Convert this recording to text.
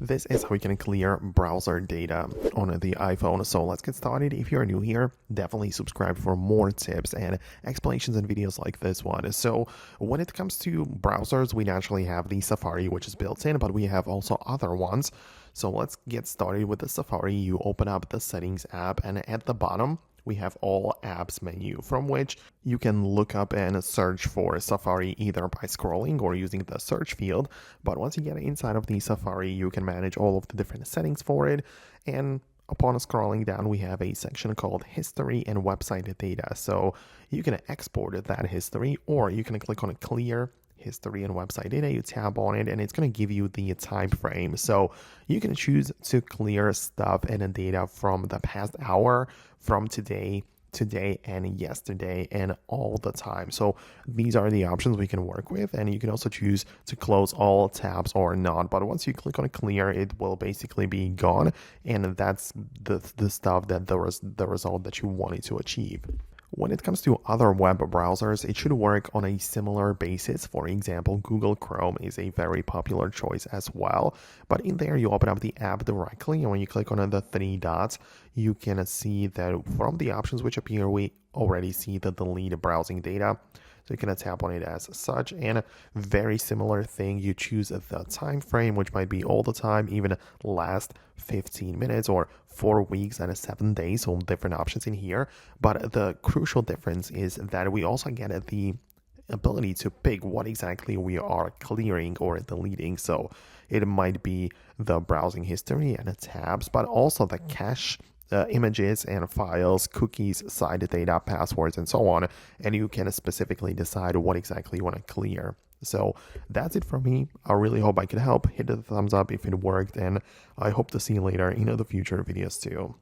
This is how you can clear browser data on the iPhone. So let's get started. If you're new here, definitely subscribe for more tips and explanations and videos like this one. So when it comes to browsers, we naturally have the Safari, which is built in, but we have also other ones. So let's get started with the Safari. You open up the Settings app, and at the bottom, we have all apps menu, from which you can look up and search for Safari either by scrolling or using the search field. But once you get inside of the Safari, you can manage all of the different settings for it. And upon scrolling down, we have a section called History and Website Data. So you can export that history, or you can click on Clear History and Website Data. You tap on it and it's going to give you the time frame. So you can choose to clear stuff and data from the past hour, from today, and yesterday, and all the time. So these are the options we can work with, and you can also choose to close all tabs or not. But once you click on clear, it will basically be gone, and that's the stuff that the result that you wanted to achieve. When it comes to other web browsers, it should work on a similar basis. For example, Google Chrome is a very popular choice as well. But in there, you open up the app directly, and when you click on the three dots, you can see that from the options which appear, we already see the delete browsing data. So you can tap on it as such, and a very similar thing, you choose the time frame, which might be all the time, even last 15 minutes or 4 weeks and 7 days, so different options in here. But the crucial difference is that we also get the ability to pick what exactly we are clearing or deleting. So it might be the browsing history and the tabs, but also the cache, images and files, cookies, site data, passwords, and so on. And you can specifically decide what exactly you want to clear. So that's it from me. I really hope I could help. Hit the thumbs up if it worked, and I hope to see you later in the future videos too.